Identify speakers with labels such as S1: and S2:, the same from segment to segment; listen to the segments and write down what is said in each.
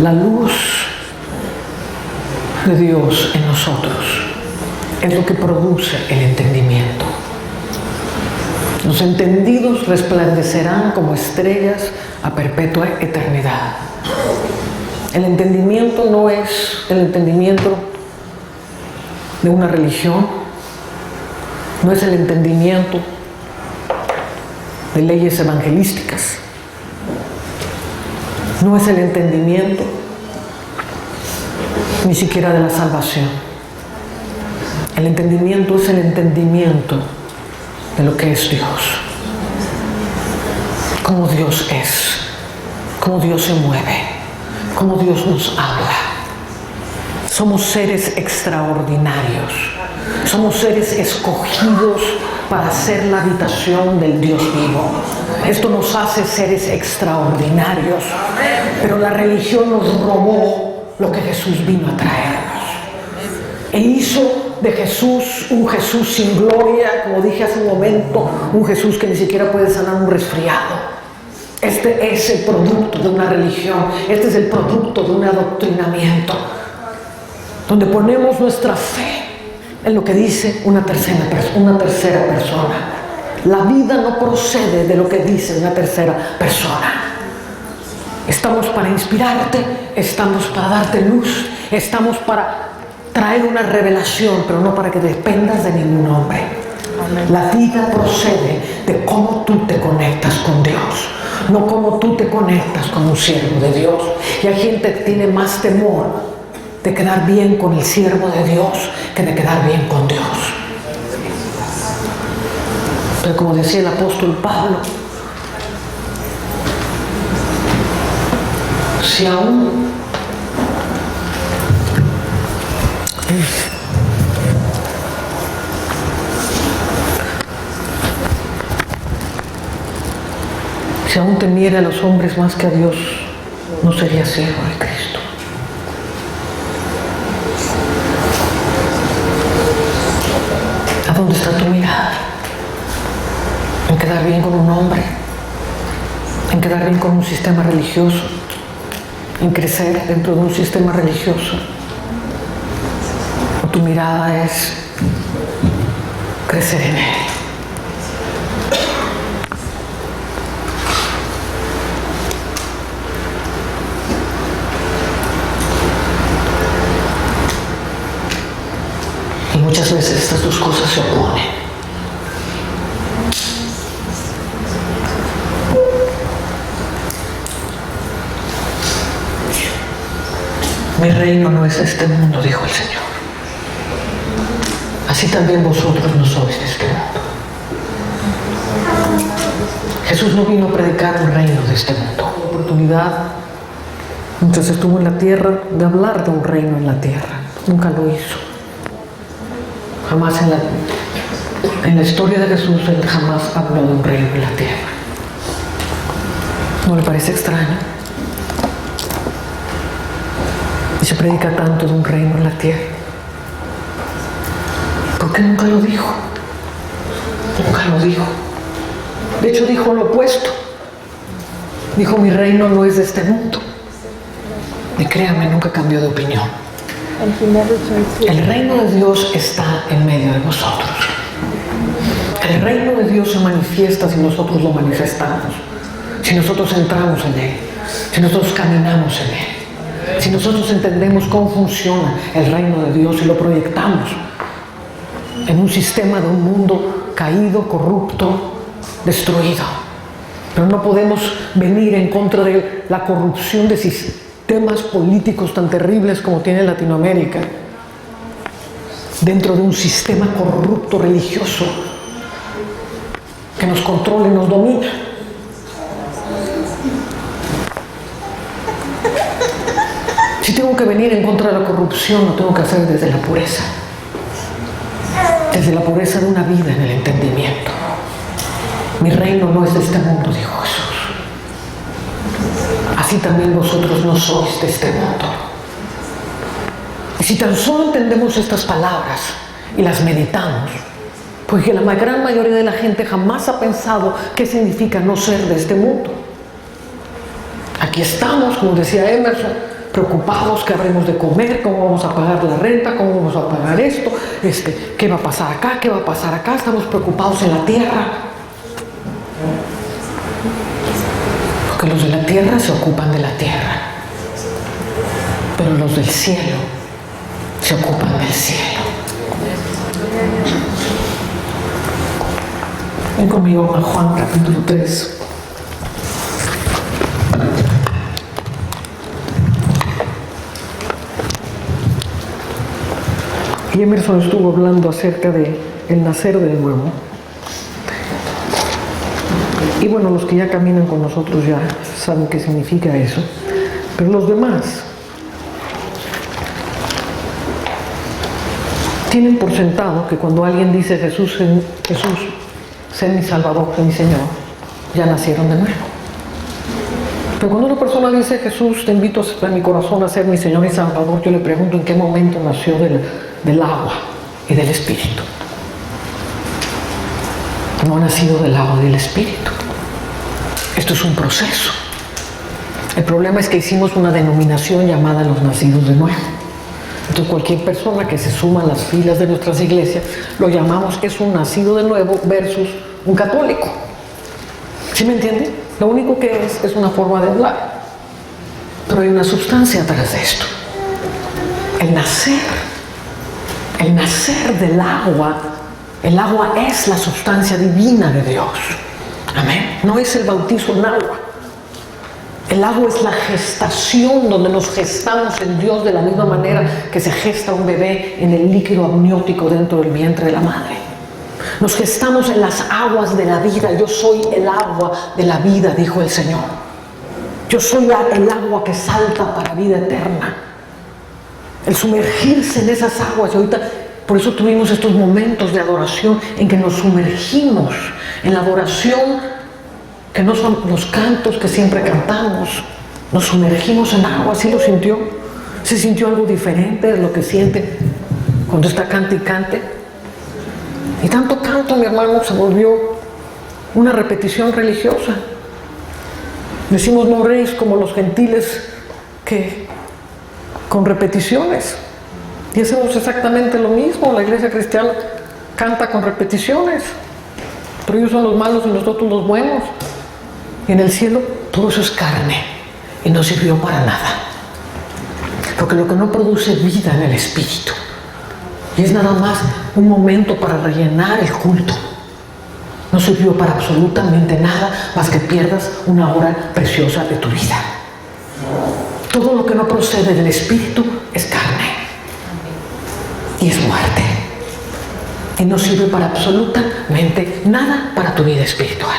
S1: La luz de Dios en nosotros es lo que produce el entendimiento. Los entendidos resplandecerán como estrellas a perpetua eternidad. El entendimiento no es el entendimiento de una religión, no es el entendimiento de leyes evangelísticas, no es el entendimiento ni siquiera de la salvación. El entendimiento es el entendimiento de lo que es Dios, cómo Dios es, cómo Dios se mueve, cómo Dios nos habla. Somos seres extraordinarios, somos seres escogidos para ser la habitación del Dios vivo. Esto nos hace seres extraordinarios, pero la religión nos robó lo que Jesús vino a traernos. E hizo de Jesús un Jesús sin gloria, como dije hace un momento, un Jesús que ni siquiera puede sanar un resfriado. Este es el producto de una religión, este es el producto de un adoctrinamiento, donde ponemos nuestra fe en lo que dice una tercera persona. La vida no procede de lo que dice una tercera persona. Estamos para inspirarte, estamos para darte luz, estamos para traer una revelación, pero no para que dependas de ningún hombre. La vida procede de cómo tú te conectas con Dios, no cómo tú te conectas con un siervo de Dios. Y hay gente que tiene más temor de quedar bien con el siervo de Dios que de quedar bien con Dios. Pero como decía el apóstol Pablo, si aún temiera a los hombres más que a Dios, no sería siervo de Cristo. ¿A dónde está tu mirada? ¿En quedar bien con un hombre? ¿En quedar bien con un sistema religioso? ¿En crecer dentro de un sistema religioso? ¿O tu mirada es crecer en Él? Y muchas veces estas dos cosas se oponen. Mi reino no es este mundo, dijo el Señor. Así también vosotros no sois de este mundo. Jesús no vino a predicar un reino de este mundo. La oportunidad, mientras estuvo en la tierra, de hablar de un reino en la tierra. Nunca lo hizo. Jamás en la historia de Jesús, Él jamás habló de un reino en la tierra. ¿No le parece extraño? Y se predica tanto de un reino en la tierra. ¿Por qué nunca lo dijo? Nunca lo dijo. De hecho, dijo lo opuesto. Dijo, mi reino no es de este mundo. Y créanme, nunca cambió de opinión. El reino de Dios está en medio de nosotros. El reino de Dios se manifiesta si nosotros lo manifestamos, si nosotros entramos en Él, si nosotros caminamos en Él, si nosotros entendemos cómo funciona el reino de Dios y lo proyectamos en un sistema de un mundo caído, corrupto, destruido. Pero no podemos venir en contra de la corrupción de sistemas políticos tan terribles como tiene Latinoamérica, dentro de un sistema corrupto religioso que nos controla y nos domina. Si tengo que venir en contra de la corrupción, lo tengo que hacer desde la pureza de una vida en el entendimiento. Mi reino no es de este mundo, dijo Jesús. Así también vosotros no sois de este mundo. Y si tan solo entendemos estas palabras y las meditamos, porque la gran mayoría de la gente jamás ha pensado qué significa no ser de este mundo. Aquí estamos, como decía Emerson, preocupados qué habremos de comer, cómo vamos a pagar la renta, cómo vamos a pagar esto, qué va a pasar acá, qué va a pasar acá. Estamos preocupados en la tierra. Porque los de la tierra se ocupan de la tierra, pero los del cielo se ocupan del cielo. Ven conmigo a Juan capítulo 3. Y Emerson estuvo hablando acerca de el nacer de nuevo. Y bueno, los que ya caminan con nosotros ya saben qué significa eso. Pero los demás tienen por sentado que cuando alguien dice Jesús, sé mi Salvador, sé mi Señor, ya nacieron de nuevo. Pero cuando una persona dice Jesús, te invito a mi corazón a ser mi Señor y Salvador, yo le pregunto en qué momento nació del agua y del Espíritu. No ha nacido del agua y del Espíritu. Esto es un proceso. El problema es que hicimos una denominación llamada los nacidos de nuevo. Entonces cualquier persona que se suma a las filas de nuestras iglesias lo llamamos es un nacido de nuevo versus un católico. ¿Sí me entienden? Lo único que es una forma de hablar. Pero hay una sustancia atrás de esto. El nacer del agua, el agua es la sustancia divina de Dios. Amén. No es el bautizo en agua. El agua es la gestación, donde nos gestamos en Dios de la misma manera que se gesta un bebé en el líquido amniótico dentro del vientre de la madre. Nos gestamos en las aguas de la vida. Yo soy el agua de la vida, dijo el Señor. Yo soy el agua que salta para vida eterna. El sumergirse en esas aguas. Y ahorita, por eso tuvimos estos momentos de adoración en que nos sumergimos en la adoración, que no son los cantos que siempre cantamos. Nos sumergimos en agua. ¿Sí lo sintió? ¿Se sintió algo diferente de lo que siente cuando está cante y cante? Y tanto canto, mi hermano, se volvió una repetición religiosa. Decimos no oréis como los gentiles que con repeticiones. Y hacemos exactamente lo mismo. La iglesia cristiana canta con repeticiones. Pero ellos son los malos y nosotros los buenos. Y en el cielo todo eso es carne y no sirvió para nada. Porque lo que no produce vida en el espíritu, y es nada más un momento para rellenar el culto, no sirvió para absolutamente nada más que pierdas una hora preciosa de tu vida. Todo lo que no procede del espíritu es carne y es muerte, y no sirve para absolutamente nada para tu vida espiritual.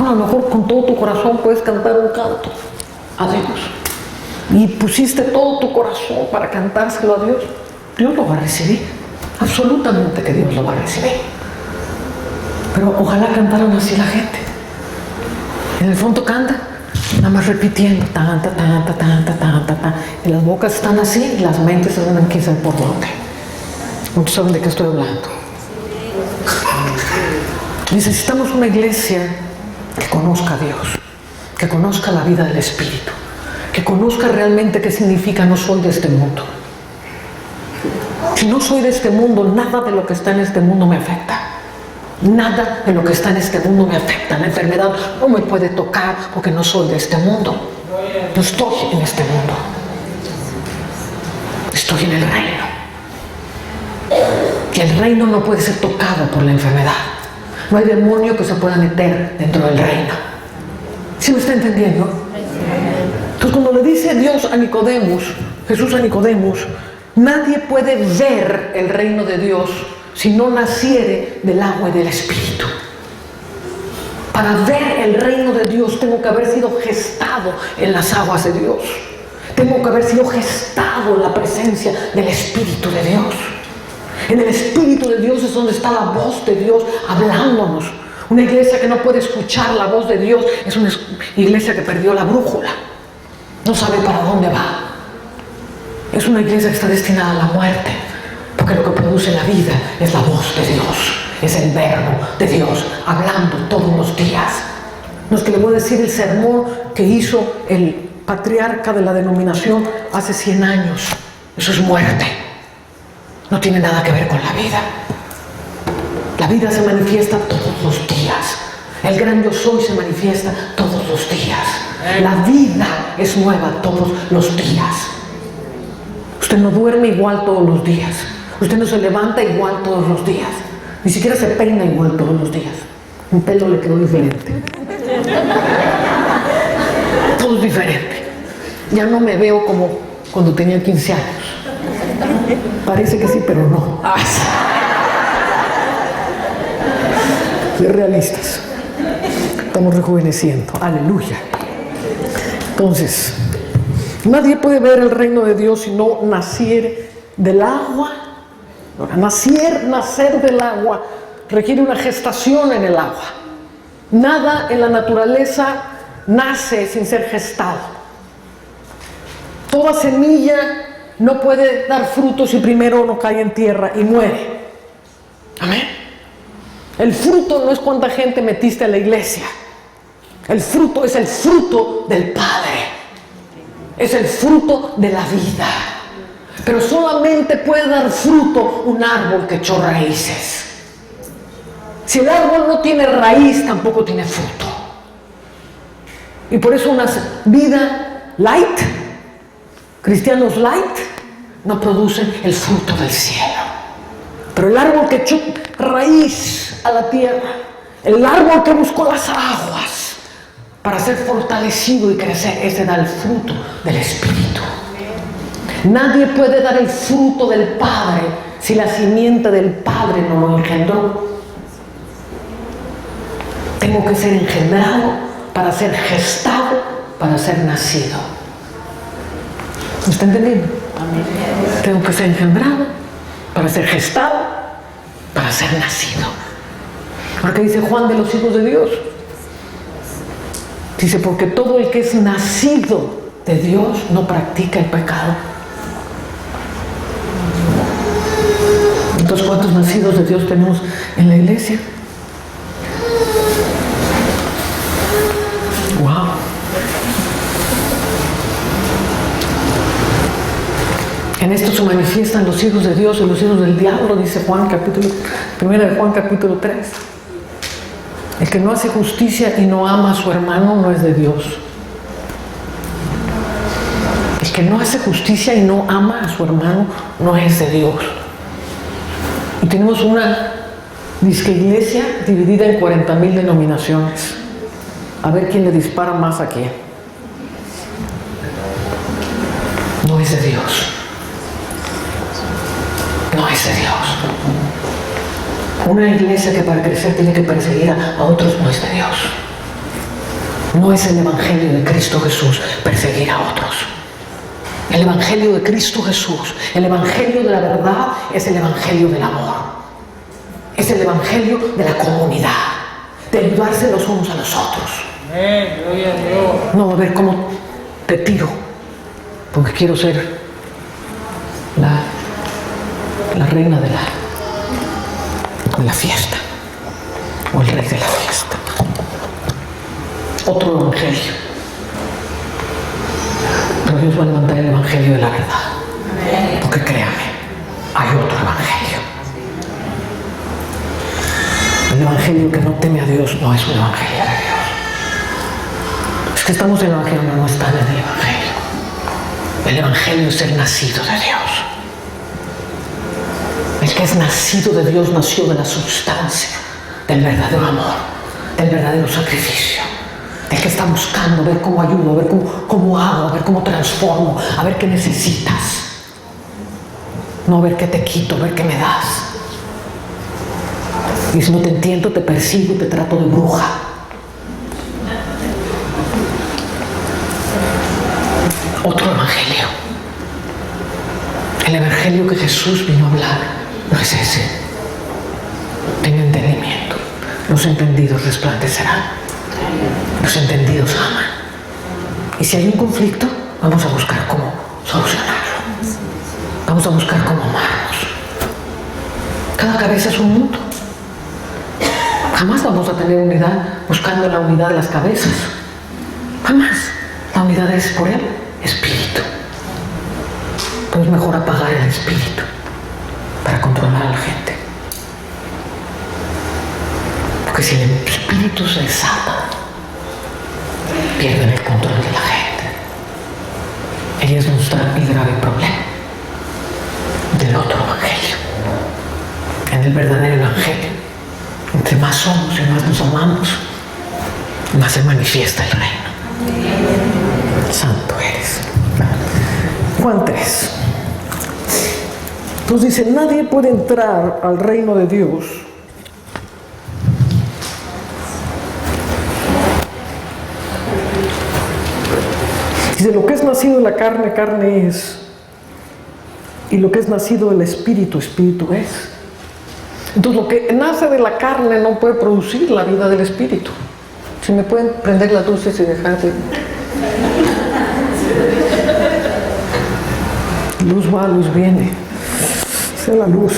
S1: A lo mejor con todo tu corazón puedes cantar un canto a Dios y pusiste todo tu corazón para cantárselo a Dios. Dios lo va a recibir, absolutamente que Dios lo va a recibir. Pero ojalá cantaran así la gente. En el fondo canta nada más repitiendo tanta, tanta, tanta, tanta, tanta, y las bocas están así y las mentes se van quién sabe por dónde. ¿Ustedes saben de qué estoy hablando? Necesitamos una iglesia que conozca a Dios, que conozca la vida del Espíritu, que conozca realmente qué significa no soy de este mundo. Si no soy de este mundo, nada de lo que está en este mundo me afecta. Nada de lo que está en este mundo me afecta. La enfermedad no me puede tocar porque no soy de este mundo. No estoy en este mundo. Estoy en el reino. Y el reino no puede ser tocado por la enfermedad. No hay demonio que se pueda meter dentro del reino. ¿Sí me está entendiendo? Entonces cuando le dice Dios a Nicodemos, Jesús a Nicodemos, nadie puede ver el reino de Dios si no naciere del agua y del Espíritu. Para ver el reino de Dios tengo que haber sido gestado en las aguas de Dios. Tengo que haber sido gestado en la presencia del Espíritu de Dios. En el Espíritu de Dios es donde está la voz de Dios hablándonos. Una iglesia que no puede escuchar la voz de Dios es una iglesia que perdió la brújula. No sabe para dónde va. Es una iglesia que está destinada a la muerte. Porque lo que produce la vida es la voz de Dios. Es el verbo de Dios hablando todos los días. No es que le voy a decir el sermón que hizo el patriarca de la denominación hace 100 años. Eso es muerte. No tiene nada que ver con la vida. La vida se manifiesta todos los días. El gran yo soy se manifiesta todos los días. La vida es nueva todos los días. Usted no duerme igual todos los días. Usted no se levanta igual todos los días. Ni siquiera se peina igual todos los días. Un pelo le quedó diferente. Todo es diferente. Ya no me veo como cuando tenía 15 años. Parece que sí, pero no. Ser realistas. Estamos rejuveneciendo. Aleluya. Entonces, nadie puede ver el reino de Dios si no naciere del agua. Ahora, nacer del agua requiere una gestación en el agua. Nada en la naturaleza nace sin ser gestado. Toda semilla no puede dar fruto si primero no cae en tierra y muere. Amén. El fruto no es cuánta gente metiste a la iglesia. El fruto es el fruto del Padre. Es el fruto de la vida. Pero solamente puede dar fruto un árbol que echó raíces. Si el árbol no tiene raíz, tampoco tiene fruto. Y por eso una vida light, cristianos light, no producen el fruto del cielo. Pero el árbol que echó raíz a la tierra, el árbol que buscó las aguas para ser fortalecido y crecer, ese da el fruto del Espíritu. Nadie puede dar el fruto del Padre si la simiente del Padre no lo engendró. Tengo que ser engendrado para ser gestado, para ser nacido. ¿Me está entendiendo? Tengo que ser engendrado para ser gestado, para ser nacido. ¿Por qué dice Juan de los hijos de Dios? Dice, porque todo el que es nacido de Dios no practica el pecado. Entonces, ¿cuántos nacidos de Dios tenemos en la iglesia? Wow. En esto se manifiestan los hijos de Dios y los hijos del diablo, dice Juan capítulo 1 de Juan capítulo 3. El que no hace justicia y no ama a su hermano no es de Dios. El que no hace justicia y no ama a su hermano no es de Dios. Y tenemos una disque iglesia dividida en 40,000 denominaciones. A ver quién le dispara más a quién. No es de Dios. No es de Dios. Una iglesia que para crecer tiene que perseguir a otros no es de Dios. No es el evangelio de Cristo Jesús perseguir a otros. El evangelio de Cristo Jesús, el evangelio de la verdad, es el evangelio del amor. Es el evangelio de la comunidad, de ayudarse los unos a los otros.
S2: Gloria a Dios.
S1: No, a ver cómo te tiro, porque quiero ser la reina de la fiesta, o el rey de la fiesta. Otro evangelio. Pero Dios va a levantar el evangelio de la verdad. Porque créame, hay otro evangelio. El evangelio que no teme a Dios no es un evangelio de Dios. Es que estamos en el evangelio, no están en el evangelio. El evangelio es ser nacido de Dios. El que es nacido de Dios nació de la sustancia del verdadero amor, del verdadero sacrificio. El que está buscando ver cómo ayudo, a ver cómo hago, a ver cómo transformo, a ver qué necesitas. No a ver qué te quito, a ver qué me das. Y si no te entiendo, te persigo y te trato de bruja. Otro evangelio. El evangelio que Jesús vino a hablar no es ese. Ten entendimiento. Los entendidos resplandecerán. Los entendidos aman. Y si hay un conflicto, vamos a buscar cómo solucionarlo. Vamos a buscar cómo amarnos. Cada cabeza es un mundo. Jamás vamos a tener unidad buscando la unidad de las cabezas. Jamás. La unidad es por el espíritu. Pero es mejor apagar el espíritu para controlar a la gente. Porque si el espíritu se desata, pierden el control de la gente. Ahí es donde está el grave problema del otro evangelio. En el verdadero evangelio, entre más somos y más nos amamos, más se manifiesta el reino. Santo eres. Juan 3. Entonces dice, nadie puede entrar al reino de Dios dice, lo que es nacido de la carne, carne es, y lo que es nacido del espíritu, espíritu es. Entonces lo que nace de la carne no puede producir la vida del espíritu. Si me pueden prender las luces y dejar de... Luz va, luz viene. Sea la luz.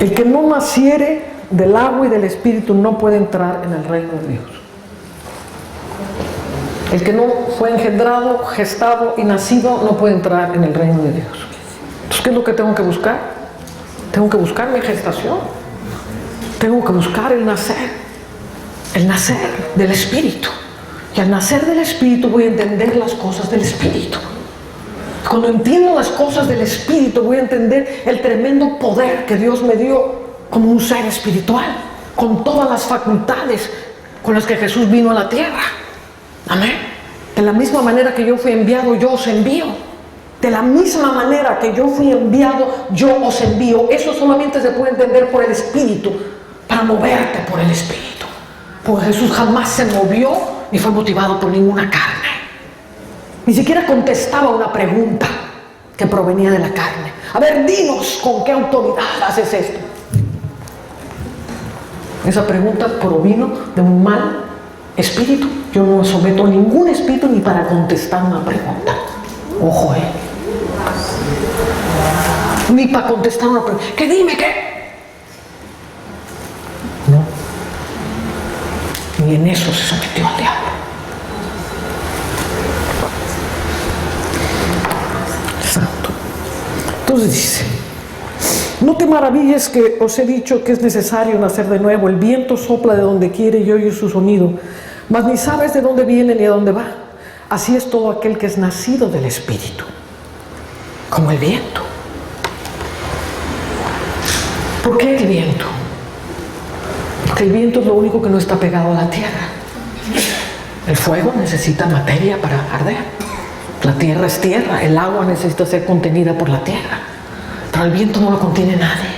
S1: El que no naciere del agua y del espíritu no puede entrar en el reino de Dios. El que no fue engendrado, gestado y nacido no puede entrar en el reino de Dios. Entonces, ¿qué es lo que tengo que buscar? Tengo que buscar mi gestación. Tengo que buscar el nacer del espíritu. Y al nacer del espíritu voy a entender las cosas del espíritu. Cuando entiendo las cosas del espíritu voy a entender el tremendo poder que Dios me dio como un ser espiritual, con todas las facultades con las que Jesús vino a la tierra. Amén. De la misma manera que yo fui enviado, yo os envío. De la misma manera que yo fui enviado, yo os envío. Eso solamente se puede entender por el espíritu, para moverte por el espíritu. Porque Jesús jamás se movió ni fue motivado por ninguna carne. Ni siquiera contestaba una pregunta que provenía de la carne. A ver, dinos con qué autoridad haces esto. Esa pregunta provino de un mal espíritu. Yo no me someto a ningún espíritu ni para contestar una pregunta. Ojo, ni para contestar una pregunta. ¿Qué dime qué? No. Ni en eso se sometió al diablo. Santo. Entonces dice, no te maravilles que os he dicho que es necesario nacer de nuevo. El viento sopla de donde quiere y oye su sonido, mas ni sabes de dónde viene ni a dónde va. Así es todo aquel que es nacido del Espíritu, como el viento. ¿Por qué el viento? Porque el viento es lo único que no está pegado a la tierra. El fuego necesita materia para arder. La tierra es tierra, el agua necesita ser contenida por la tierra. Pero el viento no lo contiene nadie.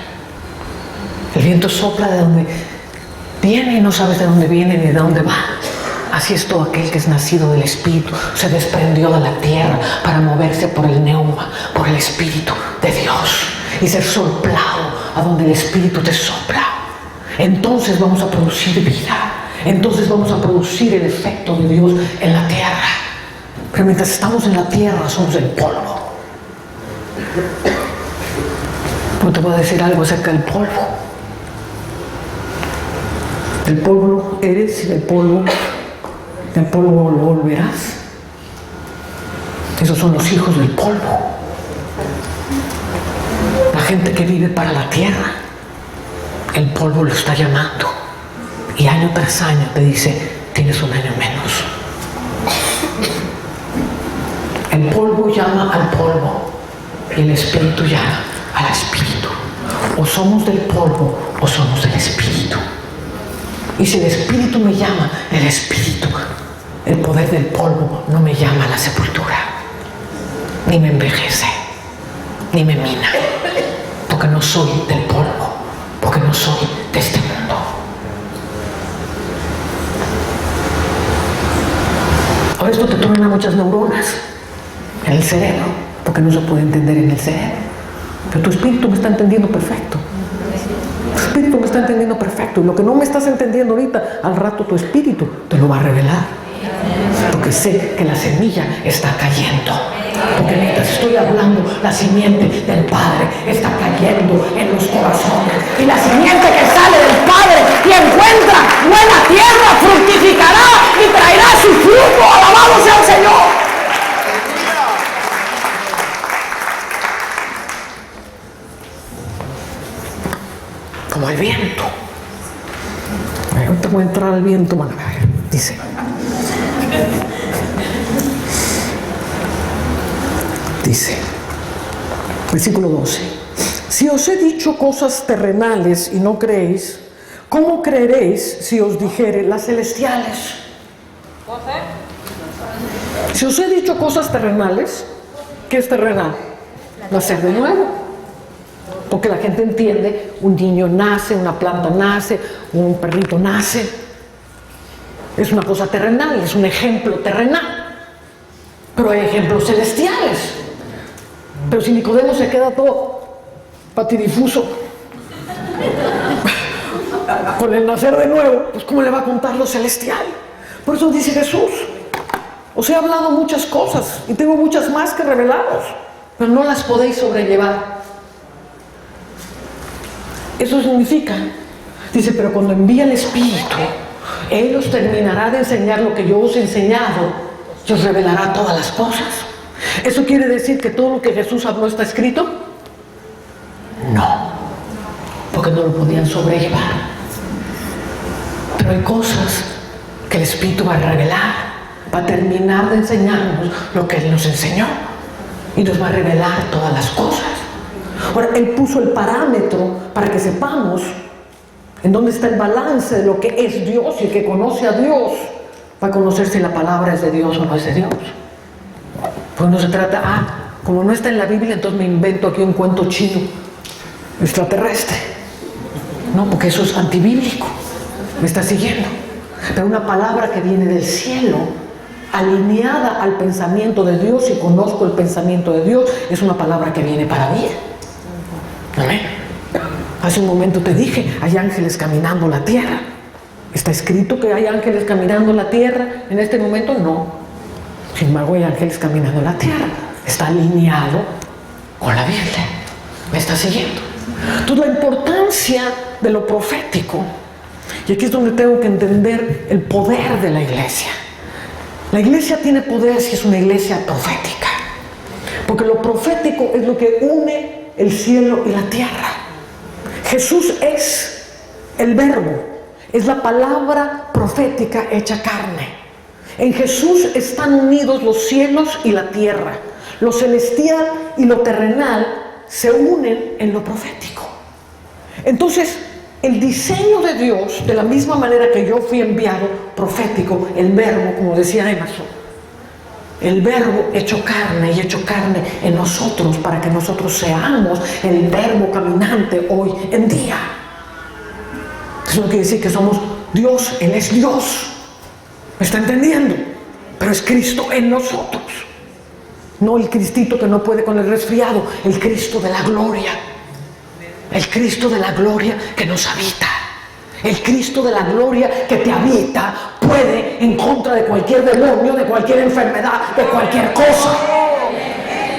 S1: El viento sopla de donde viene y no sabes de dónde viene ni de dónde va. Así es todo aquel que es nacido del Espíritu. Se desprendió de la tierra para moverse por el neuma, por el Espíritu de Dios y ser soplado a donde el Espíritu te sopla. Entonces vamos a producir vida. Entonces vamos a producir el efecto de Dios en la tierra. Pero mientras estamos en la tierra somos el polvo. No te voy a decir algo acerca del polvo. El polvo eres y del polvo lo volverás. Esos son los hijos del polvo. La gente que vive para la tierra, el polvo lo está llamando. Y año tras año te dice, tienes un año menos. El polvo llama al polvo y el espíritu llama al espíritu. O somos del polvo o somos del espíritu. Y si el espíritu me llama, el espíritu, el poder del polvo no me llama a la sepultura, ni me envejece, ni me mina, porque no soy del polvo, porque no soy de este mundo. Ahora esto te truena muchas neuronas en el cerebro, porque no se puede entender en el cerebro. Pero tu espíritu me está entendiendo perfecto. Tu espíritu me está entendiendo perfecto. Y lo que no me estás entendiendo ahorita, al rato tu espíritu te lo va a revelar. Porque sé que la semilla está cayendo. Porque mientras estoy hablando, la simiente del Padre está cayendo en los corazones. Y la simiente que sale del Padre y encuentra buena tierra, fructificará y traerá su fruto. Alabado sea el Señor. Como el viento. Ahorita voy a entrar al viento, van a ver. Dice, versículo 12: si os he dicho cosas terrenales y no creéis, ¿cómo creeréis si os dijere las celestiales? Si os he dicho cosas terrenales, ¿qué es terrenal? Nacer de nuevo. Porque la gente entiende, un niño nace, una planta nace, un perrito nace. Es una cosa terrenal, es un ejemplo terrenal. Pero hay ejemplos celestiales. Pero si Nicodemo se queda todo patidifuso con el nacer de nuevo, pues ¿cómo le va a contar lo celestial? Por eso dice Jesús: os he hablado muchas cosas y tengo muchas más que revelaros, pero no las podéis sobrellevar. Eso significa, dice, pero cuando envíe el Espíritu, Él os terminará de enseñar lo que yo os he enseñado y os revelará todas las cosas. ¿Eso quiere decir que todo lo que Jesús habló está escrito? No, porque no lo podían sobrellevar. Pero hay cosas que el Espíritu va a revelar, va a terminar de enseñarnos lo que Él nos enseñó y nos va a revelar todas las cosas. Ahora, Él puso el parámetro para que sepamos en dónde está el balance de lo que es Dios, y el que conoce a Dios va a conocer si la palabra es de Dios o no es de Dios. Pues no se trata, como no está en la Biblia, entonces me invento aquí un cuento chino, extraterrestre. No, porque eso es antibíblico. ¿Me está siguiendo? Pero una palabra que viene del cielo, alineada al pensamiento de Dios, y conozco el pensamiento de Dios, es una palabra que viene para mí. Amén. Hace un momento te dije, hay ángeles caminando la tierra. ¿Está escrito que hay ángeles caminando la tierra? En este momento no. Sin embargo, hay ángeles caminando la tierra. Está alineado con la Biblia. ¿Me está siguiendo? Entonces, la importancia de lo profético, y aquí es donde tengo que entender el poder de la iglesia. La iglesia tiene poder si es una iglesia profética, porque lo profético es lo que une el cielo y la tierra. Jesús es el verbo, es la palabra profética hecha carne. En Jesús están unidos los cielos y la tierra. Lo celestial y lo terrenal se unen en lo profético. Entonces, el diseño de Dios, de la misma manera que yo fui enviado profético, el verbo, como decía Emerson, el verbo hecho carne y hecho carne en nosotros, para que nosotros seamos el verbo caminante hoy en día. Eso no quiere decir que somos Dios, Él es Dios. ¿Me está entendiendo? Pero es Cristo en nosotros. No el Cristito que no puede con el resfriado, el Cristo de la gloria. El Cristo de la gloria que nos habita. El Cristo de la gloria que te habita puede en contra de cualquier demonio, de cualquier enfermedad, de cualquier cosa.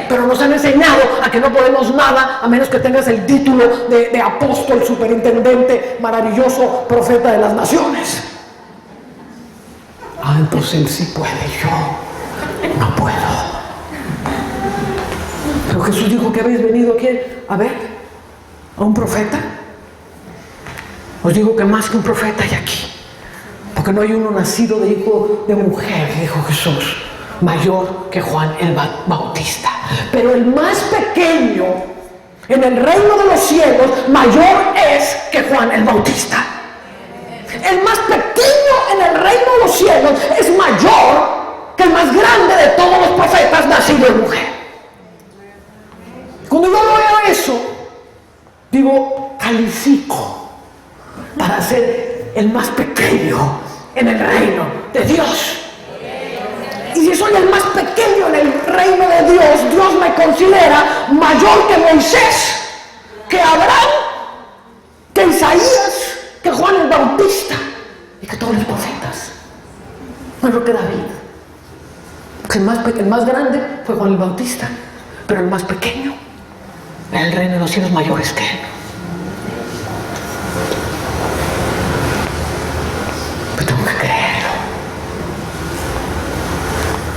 S1: Pero nos han enseñado a que no podemos nada a menos que tengas el título de apóstol, superintendente, maravilloso, profeta de las naciones. Entonces Él sí puede, yo no puedo. Pero Jesús dijo que habéis venido aquí a ver a un profeta. Os digo que más que un profeta hay aquí, porque no hay uno nacido de hijo de mujer, dijo Jesús, mayor que Juan el Bautista. Pero el más pequeño en el reino de los cielos, mayor es que Juan el Bautista. El más pequeño en el reino de los cielos es mayor que el más grande de todos los profetas nacido de mujer. Cuando yo veo eso, digo, califico para ser el más pequeño en el reino de Dios. Y si soy el más pequeño en el reino de Dios, Dios me considera mayor que Moisés, que Abraham, que Isaías, que Juan el Bautista y que todos los profetas. Mejor que David. Que el más grande fue Juan el Bautista, pero el más pequeño era el reino de los cielos mayores que él. Pero tengo que creerlo.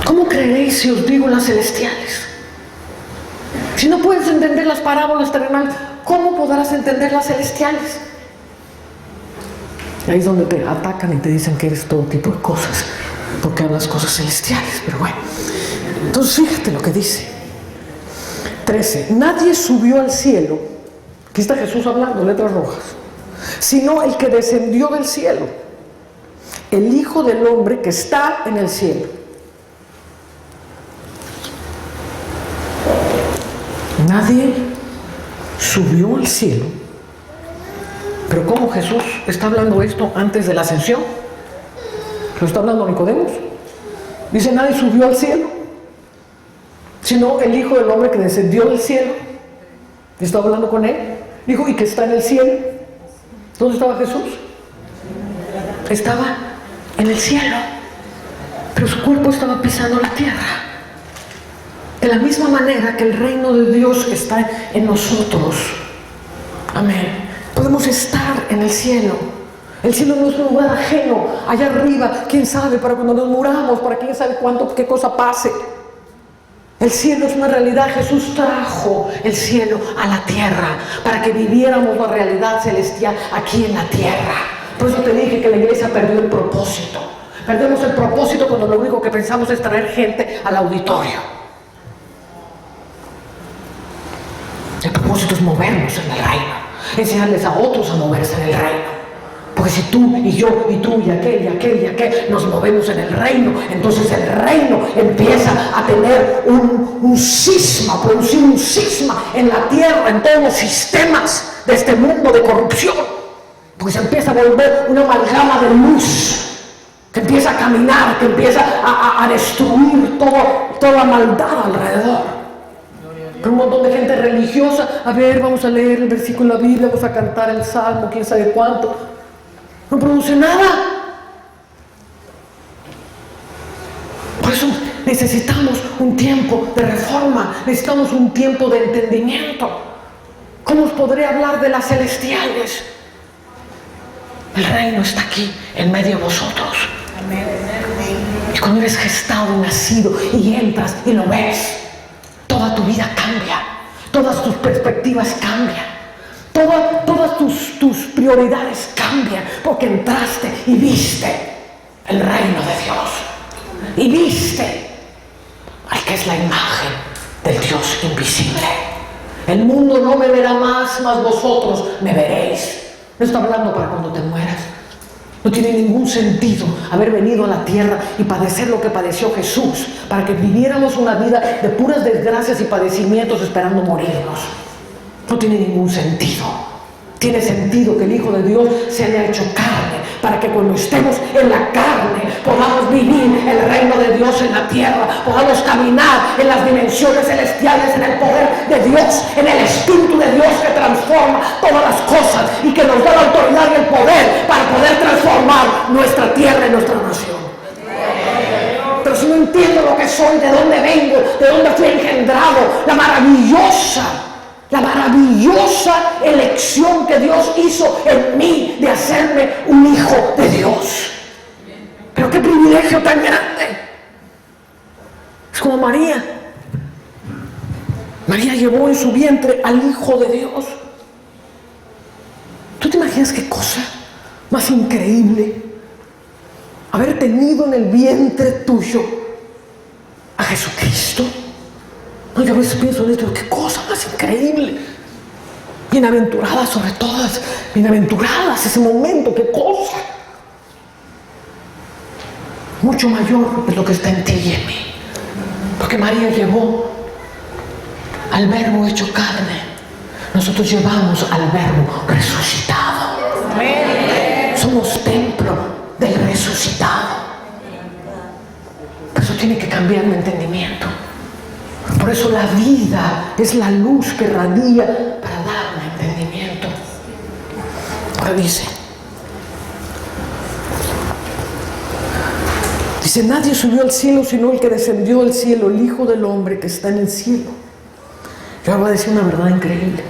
S1: ¿Cómo creeréis si os digo las celestiales? Si no puedes entender las parábolas terrenales, ¿cómo podrás entender las celestiales? Ahí es donde te atacan y te dicen que eres todo tipo de cosas, porque hablas cosas celestiales, pero bueno. Entonces fíjate lo que dice. 13. Nadie subió al cielo, aquí está Jesús hablando, letras rojas, sino el que descendió del cielo, el Hijo del Hombre que está en el cielo. Nadie subió al cielo. Pero ¿cómo Jesús está hablando esto antes de la ascensión? Lo está hablando Nicodemo. Dice, nadie subió al cielo, sino el Hijo del Hombre que descendió del cielo. Y estaba hablando con él. Dijo, y que está en el cielo. ¿Dónde estaba Jesús? Estaba en el cielo, pero su cuerpo estaba pisando la tierra. De la misma manera que el reino de Dios está en nosotros. Amén. Podemos estar en el cielo. El cielo no es un lugar ajeno. Allá arriba, quién sabe, para cuando nos muramos, para quién sabe cuánto, qué cosa pase. El cielo es una realidad. Jesús trajo el cielo a la tierra para que viviéramos la realidad celestial aquí en la tierra. Por eso te dije que la iglesia perdió el propósito. Perdemos el propósito cuando lo único que pensamos es traer gente al auditorio. El propósito es movernos en el reino, enseñarles a otros a moverse en el reino. Porque si tú y yo y tú y aquel nos movemos en el reino, entonces el reino empieza a tener un cisma, producir un cisma en la tierra, en todos los sistemas de este mundo de corrupción. Porque se empieza a volver una amalgama de luz, que empieza a caminar, que empieza a destruir toda la maldad alrededor. Un montón de gente religiosa, a ver, vamos a leer el versículo de la Biblia, vamos a cantar el Salmo, quién sabe cuánto. No produce nada. Por eso necesitamos un tiempo de reforma, necesitamos un tiempo de entendimiento. ¿Cómo os podré hablar de las celestiales? El reino está aquí, en medio de vosotros. Y cuando eres gestado, nacido, y entras y lo ves, toda tu vida cambia, todas tus perspectivas cambian, todas tus prioridades cambian, porque entraste y viste el reino de Dios, y viste al que es la imagen del Dios invisible. El mundo no me verá más vosotros me veréis. No está hablando para cuando te mueras. No tiene ningún sentido haber venido a la tierra y padecer lo que padeció Jesús, para que viviéramos una vida de puras desgracias y padecimientos esperando morirnos. No tiene ningún sentido. Tiene sentido que el Hijo de Dios se haya hecho carne, para que cuando estemos en la carne podamos vivir el reino de Dios en la tierra, podamos caminar en las dimensiones celestiales, en el poder de Dios, en el Espíritu de Dios que transforma todas las cosas y que nos da la autoridad y el poder para poder transformar nuestra tierra y nuestra nación. Pero si no entiendo lo que soy, de dónde vengo, de dónde fui engendrado, la maravillosa elección que Dios hizo en mí de hacerme un hijo de Dios. Pero qué privilegio tan grande. Es como María. María llevó en su vientre al Hijo de Dios. ¿Tú te imaginas qué cosa más increíble? Haber tenido en el vientre tuyo a Jesucristo. No, yo a veces pienso en esto, qué cosa más increíble. Bienaventuradas sobre todas, bienaventuradas ese momento, qué cosa. Mucho mayor es lo que está en ti y en mí. Porque María llevó al Verbo hecho carne. Nosotros llevamos al Verbo resucitado. Somos templo del resucitado. Por eso tiene que cambiar mi entendimiento. Por eso la vida es la luz que radia para darme entendimiento. Ahora dice Dice, nadie subió al cielo sino el que descendió del cielo, el Hijo del Hombre que está en el cielo. Y ahora va a decir una verdad increíble.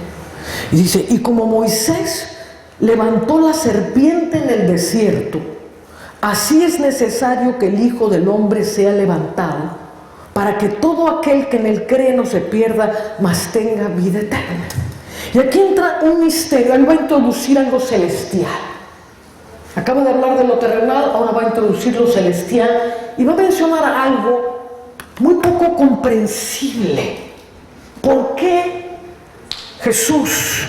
S1: Y dice, y como Moisés levantó la serpiente en el desierto, así es necesario que el Hijo del Hombre sea levantado, para que todo aquel que en él cree no se pierda, mas tenga vida eterna. Y aquí entra un misterio. Él va a introducir algo celestial. Acaba de hablar de lo terrenal, ahora va a introducir lo celestial y va a mencionar algo muy poco comprensible. ¿Por qué Jesús,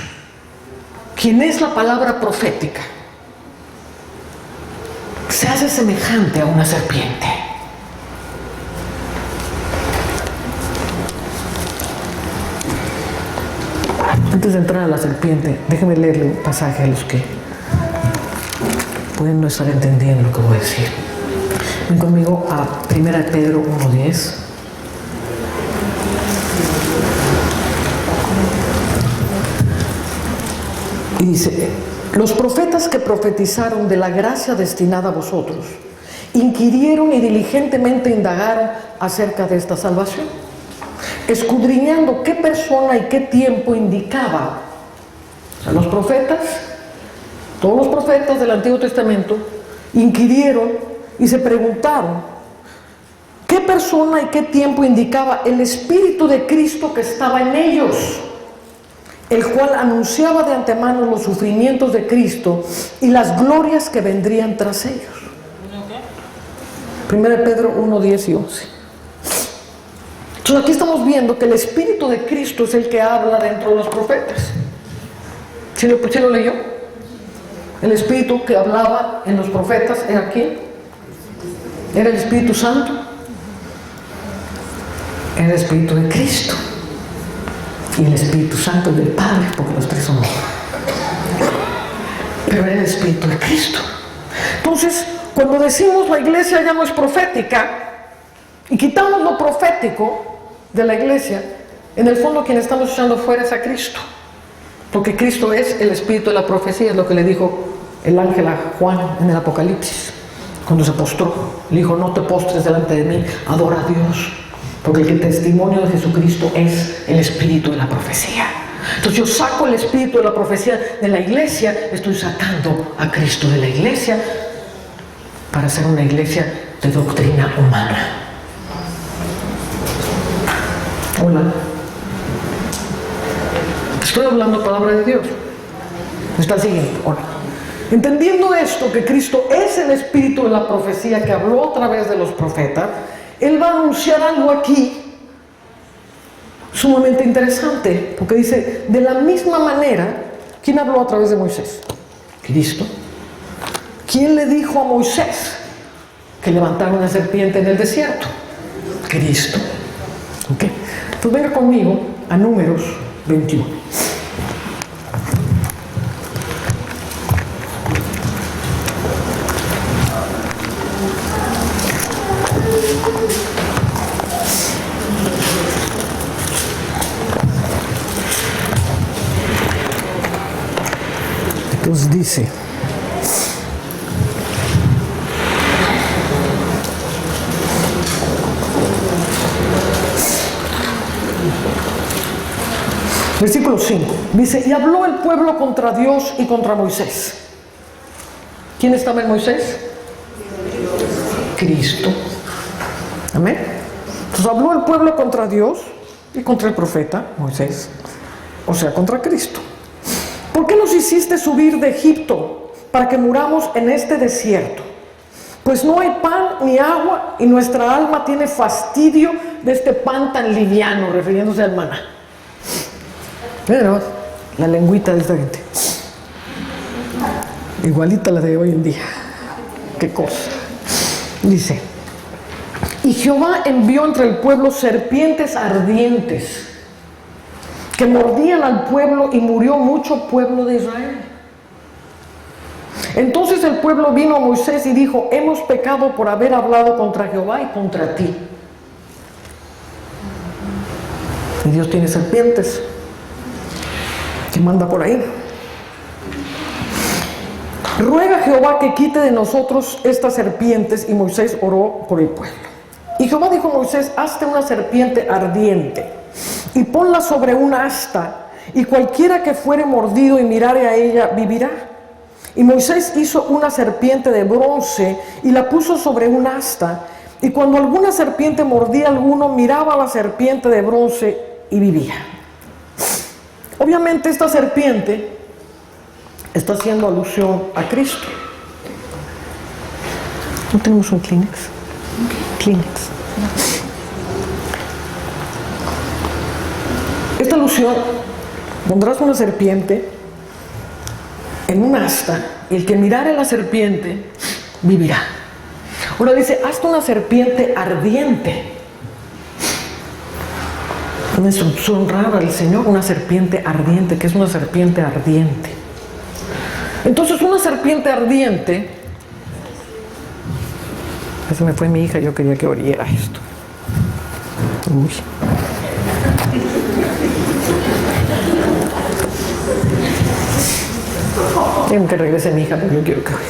S1: quien es la palabra profética, se hace semejante a una serpiente? Antes de entrar a la serpiente, déjenme leerle un pasaje a los que pueden no estar entendiendo lo que voy a decir. Ven conmigo a 1 Pedro 1:10. Y dice, los profetas que profetizaron de la gracia destinada a vosotros, inquirieron y diligentemente indagaron acerca de esta salvación, escudriñando qué persona y qué tiempo indicaba. O sea, los profetas, todos los profetas del Antiguo Testamento, inquirieron y se preguntaron qué persona y qué tiempo indicaba el Espíritu de Cristo que estaba en ellos, el cual anunciaba de antemano los sufrimientos de Cristo y las glorias que vendrían tras ellos. 1 Pedro 1, 10 y 11. Entonces aquí estamos viendo que el Espíritu de Cristo es el que habla dentro de los profetas. ¿Sí lo leyó? El Espíritu que hablaba en los profetas era ¿quién? Era el Espíritu Santo. Era el Espíritu de Cristo. Y el Espíritu Santo es del Padre, porque los tres son uno. Pero era el Espíritu de Cristo. Entonces, cuando decimos la iglesia ya no es profética y quitamos lo profético de la iglesia, en el fondo quien estamos echando fuera es a Cristo, porque Cristo es el espíritu de la profecía. Es lo que le dijo el ángel a Juan en el Apocalipsis cuando se postró. Le dijo, no te postres delante de mí, adora a Dios, porque el testimonio de Jesucristo es el espíritu de la profecía. Entonces yo saco el espíritu de la profecía de la iglesia, estoy sacando a Cristo de la iglesia para hacer una iglesia de doctrina humana. Hola. Estoy hablando palabra de Dios. ¿Me está siguiendo? Hola. Entendiendo esto, que Cristo es el espíritu de la profecía que habló a través de los profetas, Él va a anunciar algo aquí sumamente interesante, porque dice, de la misma manera, ¿quién habló a través de Moisés? Cristo. ¿Quién le dijo a Moisés que levantara una serpiente en el desierto? Cristo. ¿Ok? Pues venga conmigo a Números 21. Entonces dice, versículo 5, dice, y habló el pueblo contra Dios y contra Moisés. ¿Quién estaba en Moisés? Cristo. Amén. Entonces habló el pueblo contra Dios y contra el profeta Moisés, o sea, contra Cristo. ¿Por qué nos hiciste subir de Egipto para que muramos en este desierto? Pues no hay pan ni agua y nuestra alma tiene fastidio de este pan tan liviano, refiriéndose al maná. Miren la lengüita de esta gente, igualita a la de hoy en día. Qué cosa. Dice, y Jehová envió entre el pueblo serpientes ardientes que mordían al pueblo, y murió mucho pueblo de Israel. Entonces el pueblo vino a Moisés y dijo, hemos pecado por haber hablado contra Jehová y contra ti. Y Dios tiene serpientes que manda por ahí. ruega a Jehová que quite de nosotros estas serpientes. Y Moisés oró por el pueblo. Y Jehová dijo a Moisés: hazte una serpiente ardiente y ponla sobre un asta, y cualquiera que fuere mordido y mirare a ella vivirá. Y Moisés hizo una serpiente de bronce y la puso sobre un asta, y cuando alguna serpiente mordía a alguno, miraba a la serpiente de bronce y vivía. Obviamente esta serpiente está haciendo alusión a Cristo. ¿No tenemos un Kleenex? Kleenex. Esta alusión: pondrás una serpiente en un asta, y el que mirare la serpiente vivirá. Ahora dice: hazte una serpiente ardiente. Una instrucción rara del Señor, una serpiente ardiente. ¿Qué es una serpiente ardiente? Entonces, una serpiente ardiente. Se me fue mi hija, yo quería que oliera esto. Uy. Tengo que regrese mi hija, porque yo quiero que oiga.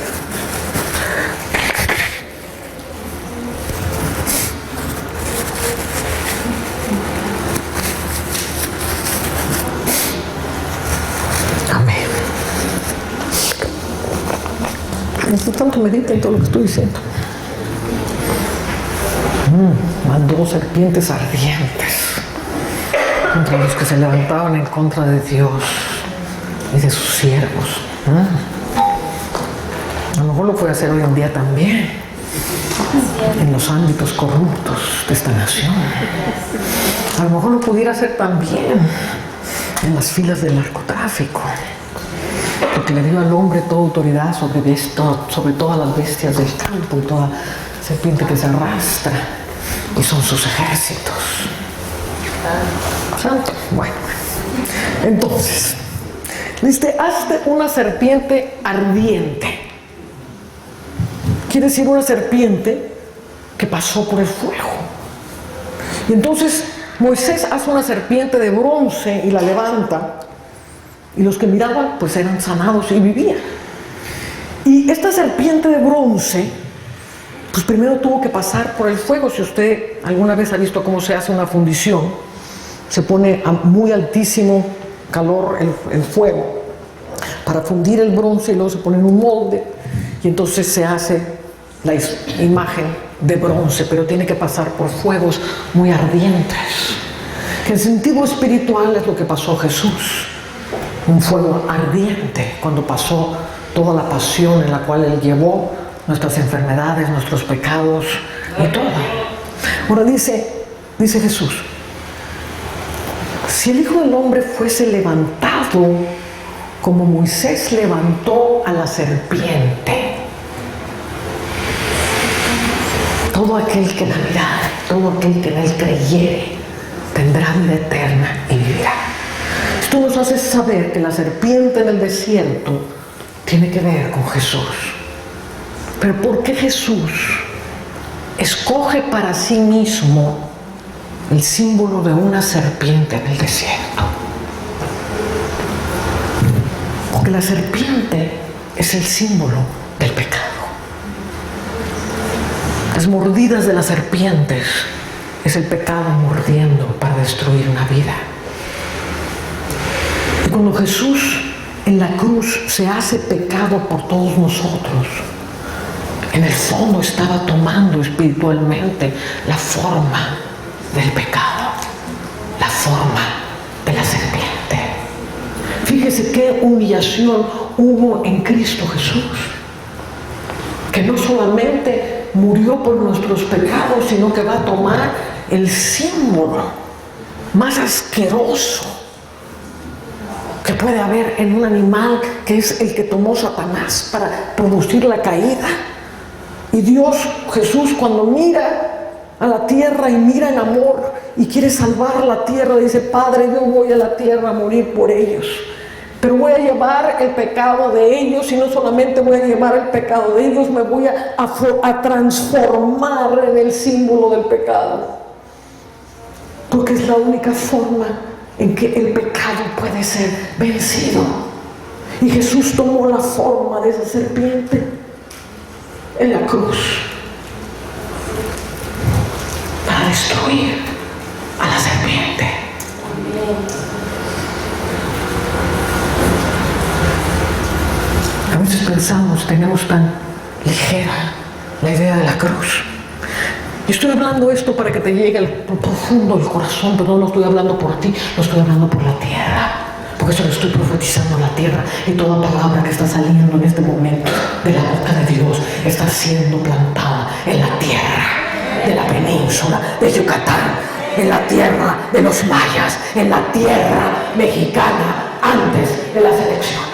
S1: Amén. Por tanto, medita en todo lo que estoy diciendo. Mandó serpientes ardientes contra los que se levantaban en contra de Dios y de sus siervos. A lo mejor lo puede hacer hoy en día también, en los ámbitos corruptos de esta nación. A lo mejor lo pudiera hacer también en las filas del narcotráfico, porque le dio al hombre toda autoridad sobre todas las bestias del campo y toda serpiente que se arrastra, y son sus ejércitos. ¿Santo? Bueno, entonces, dice: hazte una serpiente ardiente. Quiere decir una serpiente que pasó por el fuego. Y entonces Moisés hace una serpiente de bronce y la levanta, y los que miraban pues eran sanados y vivían. Y esta serpiente de bronce pues primero tuvo que pasar por el fuego. Si usted alguna vez ha visto cómo se hace una fundición, se pone a muy altísimo calor el fuego para fundir el bronce, y luego se pone en un molde, y entonces se hace la imagen de bronce, pero tiene que pasar por fuegos muy ardientes, que en sentido espiritual es lo que pasó a Jesús. Un fuego ardiente cuando pasó toda la pasión en la cual Él llevó nuestras enfermedades, nuestros pecados y todo. Ahora dice Jesús: si el Hijo del Hombre fuese levantado como Moisés levantó a la serpiente, todo aquel que la mirare, todo aquel que en Él creyere, tendrá vida eterna y vivirá. Esto nos hace saber que la serpiente en el desierto tiene que ver con Jesús. Pero ¿por qué Jesús escoge para sí mismo el símbolo de una serpiente en el desierto? Porque la serpiente es el símbolo del pecado. Las mordidas de las serpientes es el pecado mordiendo para destruir una vida. Y cuando Jesús en la cruz se hace pecado por todos nosotros, en el fondo estaba tomando espiritualmente la forma del pecado, la forma de la serpiente. Fíjese qué humillación hubo en Cristo Jesús, que no solamente murió por nuestros pecados, sino que va a tomar el símbolo más asqueroso que puede haber en un animal, que es el que tomó Satanás para producir la caída. Y Dios, Jesús, cuando mira a la tierra y mira en amor y quiere salvar la tierra, dice: Padre, yo voy a la tierra a morir por ellos, pero voy a llevar el pecado de ellos, y no solamente voy a llevar el pecado de ellos, me voy a transformar en el símbolo del pecado, porque es la única forma en que el pecado puede ser vencido. Y Jesús tomó la forma de esa serpiente en la cruz para destruir a la serpiente. A veces pensamos, tenemos tan ligera la idea de la cruz. Y estoy hablando esto para que te llegue al profundo del corazón, pero no lo estoy hablando por ti, lo estoy hablando por la tierra. Porque eso lo estoy profetizando a la tierra, y toda palabra que está saliendo en este momento de la boca de Dios está siendo plantada en la tierra de la península de Yucatán, en la tierra de los mayas, en la tierra mexicana antes de las elecciones.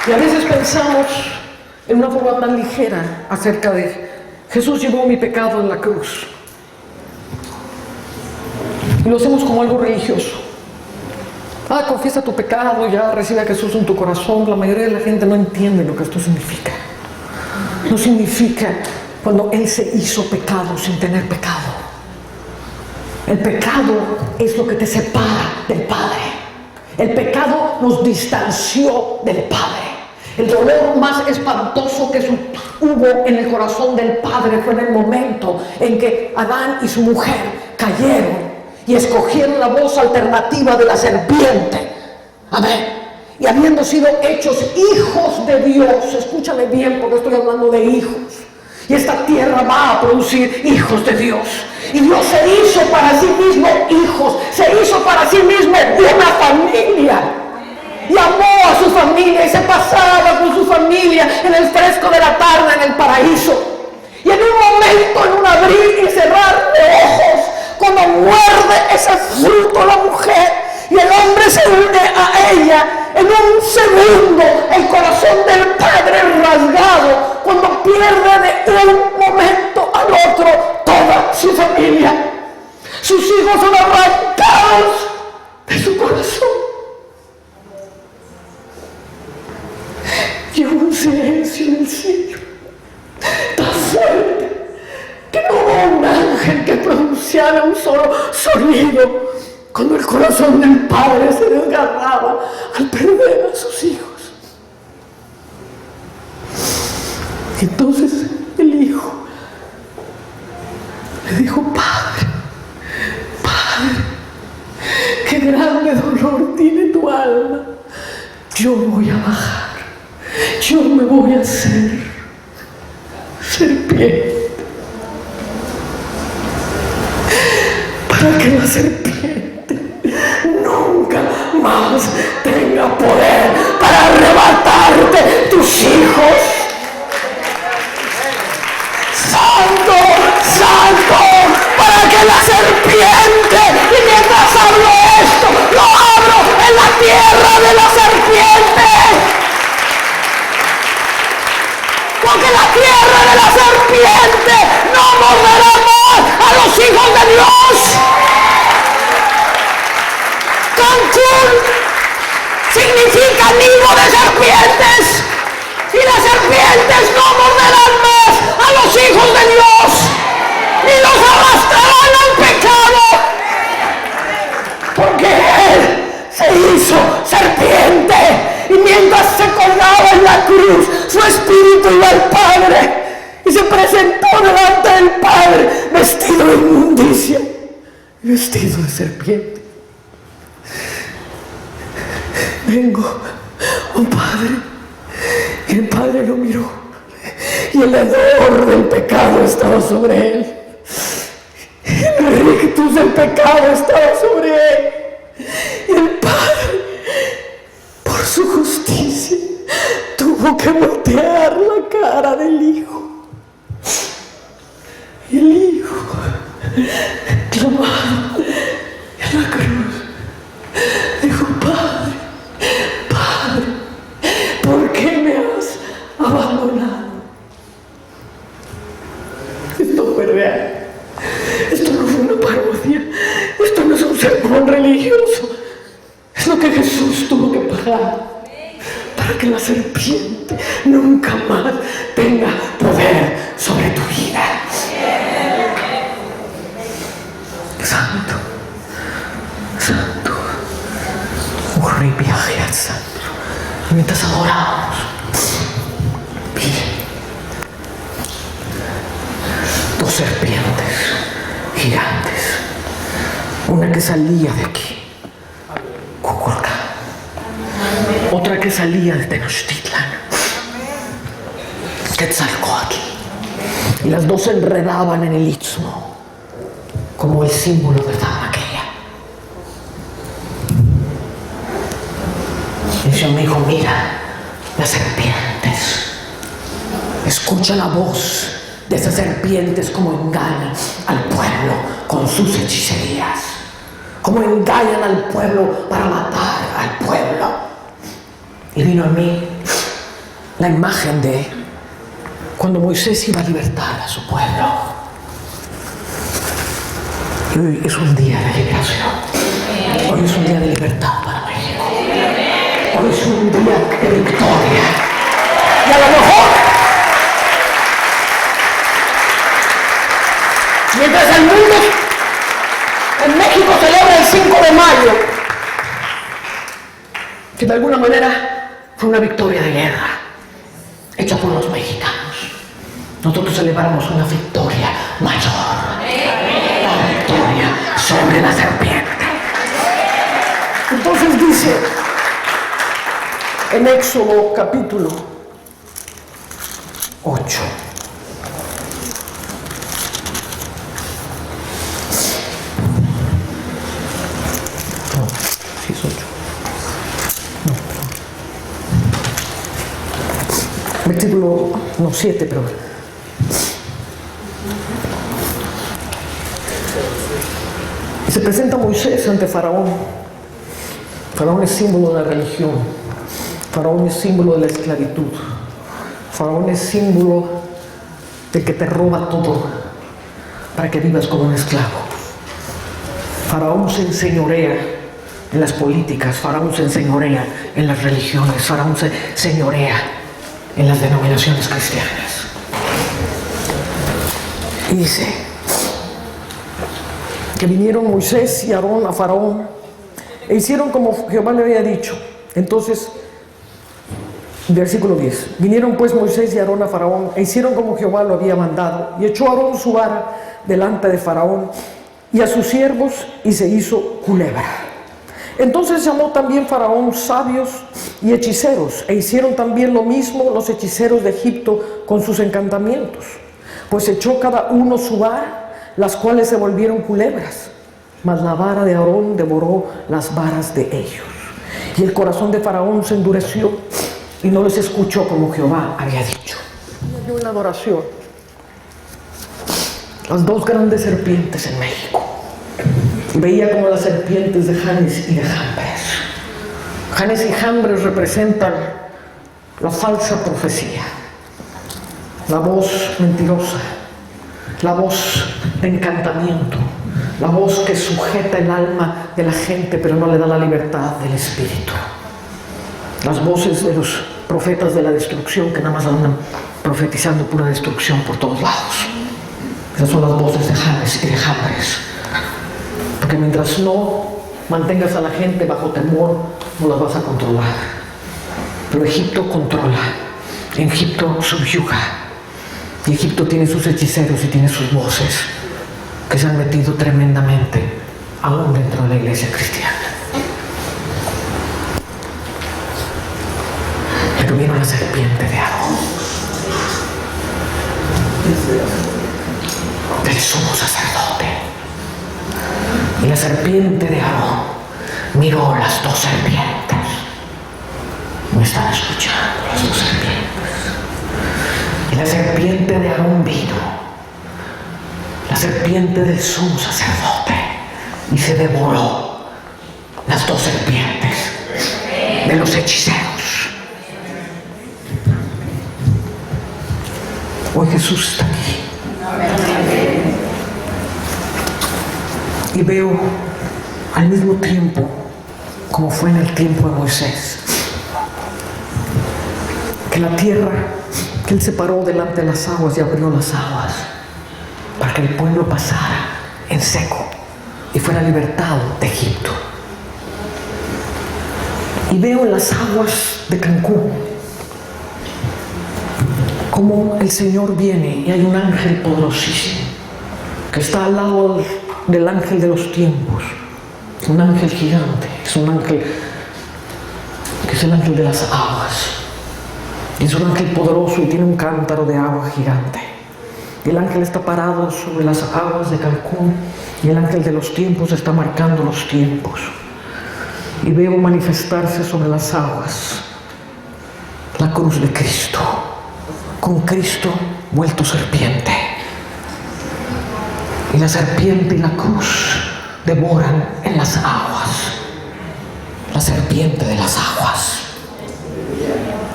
S1: Y a veces pensamos en una forma tan ligera acerca de Jesús llevó mi pecado en la cruz. Y lo hacemos como algo religioso. Confiesa tu pecado, ya recibe a Jesús en tu corazón. La mayoría de la gente no entiende lo que esto significa. No significa cuando Él se hizo pecado sin tener pecado. El pecado es lo que te separa del Padre. El pecado nos distanció del Padre. El dolor más espantoso que hubo en el corazón del Padre fue en el momento en que Adán y su mujer cayeron y escogieron la voz alternativa de la serpiente. Amén. Y habiendo sido hechos hijos de Dios, escúchame bien porque estoy hablando de hijos. Y esta tierra va a producir hijos de Dios. Y Dios se hizo para sí mismo hijos, se hizo para sí mismo una familia. Y amó a su familia y se pasaba con su familia en el fresco de la tarde en el paraíso. Y en un momento, en un abrir y cerrar de ojos, cuando muerde ese fruto la mujer y el hombre se une a ella, en un segundo el corazón del Padre rasgado, cuando pierde de un momento al otro toda su familia. Sus hijos son arrancados de su corazón. Y hubo un silencio en el cielo tan fuerte que no hubo un ángel que pronunciara un solo sonido cuando el corazón del Padre se desgarraba al perder a sus hijos. Y entonces el Hijo le dijo: Padre, Padre, qué grande dolor tiene tu alma. Yo voy a bajar, yo me voy a hacer serpiente, para que la serpiente nunca más tenga poder para arrebatarte tus hijos. Santo, santo, para que la serpiente, y mientras hablo esto, lo abro en la tierra de la serpiente. Porque la tierra de la serpiente no morderá más a los hijos de Dios. Cancún significa nido de serpientes, y las serpientes no morderán más a los hijos de Dios, ni los arrastrarán al pecado, porque Él se hizo serpiente, y mientras se colgaba en la cruz, su espíritu iba al Padre y se presentó delante del Padre vestido de inmundicia, vestido de serpiente. Vengo, oh Padre. Y el Padre lo miró, y el hedor del pecado estaba sobre él. El rictus del pecado estaba sobre él. Y el Padre, por su justicia, tuvo que voltear la cara del Hijo. Y el Hijo, clamado en la cruz, dijo: Padre, Padre, ¿por qué me has abandonado? Esto fue real. Esto no fue una parodia. Esto no es un sermón religioso. Es lo que Jesús tuvo que pagar para para que la serpiente nunca más tenga poder sobre tu vida. Santo, santo, horrible santo. Y mientras adoramos, pide. Dos serpientes gigantes, una que salía de aquí, Cuculcán, otra que salía de Tenochtitlan, Quetzalcóatl, y las dos se enredaban en el istmo como el símbolo de Tamaqueya. Y el Señor me dijo, mira las serpientes, escucha la voz de esas serpientes como engañan al pueblo con sus hechicerías, como engañan al pueblo para matar al pueblo. Y vino a mí la imagen de cuando Moisés iba a libertar a su pueblo. Y hoy es un día de liberación. Hoy es un día de libertad para México. Hoy es un día de victoria. Y a lo mejor, mientras el mundo en México celebra el 5 de mayo, que de alguna manera fue una victoria de guerra hecha por los mexicanos, nosotros celebramos una victoria mayor, la victoria sobre la serpiente. Entonces dice en Éxodo capítulo 8, sí es 8, versículo 7, pero se presenta Moisés ante Faraón. Faraón es símbolo de la religión. Faraón es símbolo de la esclavitud. Faraón es símbolo de que te roba todo para que vivas como un esclavo. Faraón se enseñorea en las políticas. Faraón se enseñorea en las religiones. Faraón se enseñorea en las denominaciones cristianas. Y dice que vinieron Moisés y Aarón a Faraón e hicieron como Jehová le había dicho. Entonces, versículo 10, vinieron pues Moisés y Aarón a Faraón e hicieron como Jehová lo había mandado, y echó Aarón su vara delante de Faraón y a sus siervos, y se hizo culebra. Entonces llamó también Faraón sabios y hechiceros, e hicieron también lo mismo los hechiceros de Egipto con sus encantamientos, pues echó cada uno su vara, las cuales se volvieron culebras, mas la vara de Aarón devoró las varas de ellos. Y el corazón de Faraón se endureció y no les escuchó como Jehová había dicho. Y una adoración. Las dos grandes serpientes en México. Veía como las serpientes de Janes y de Jambres. Janes y Jambres representan la falsa profecía, la voz mentirosa, la voz de encantamiento, la voz que sujeta el alma de la gente pero no le da la libertad del espíritu. Las voces de los profetas de la destrucción que nada más andan profetizando pura destrucción por todos lados. Esas son las voces de Janes y de Jambres. Porque mientras no mantengas a la gente bajo temor, no las vas a controlar. Pero Egipto controla, Egipto subyuga. Y Egipto tiene sus hechiceros y tiene sus voces que se han metido tremendamente aún dentro de la iglesia cristiana. Pero vino la serpiente de Aarón, del sumo sacerdote. Y la serpiente de Aarón miró las dos serpientes. Me están escuchando las dos serpientes. Y la serpiente de Aarón vino, la serpiente del sumo sacerdote, y se devoró las dos serpientes de los hechiceros. Hoy Jesús está aquí. Y veo al mismo tiempo, como fue en el tiempo de Moisés, que la tierra que Él separó delante de las aguas y abrió las aguas para que el pueblo pasara en seco y fuera libertado de Egipto. Y veo en las aguas de Cancún como el Señor viene y hay un ángel poderosísimo que está al lado del ángel de los tiempos. Un ángel gigante, es un ángel que es el ángel de las aguas. Y es un ángel poderoso y tiene un cántaro de agua gigante. Y el ángel está parado sobre las aguas de Cancún y el ángel de los tiempos está marcando los tiempos. Y veo manifestarse sobre las aguas la cruz de Cristo, con Cristo vuelto serpiente. Y la serpiente y la cruz devoran en las aguas. La serpiente de las aguas.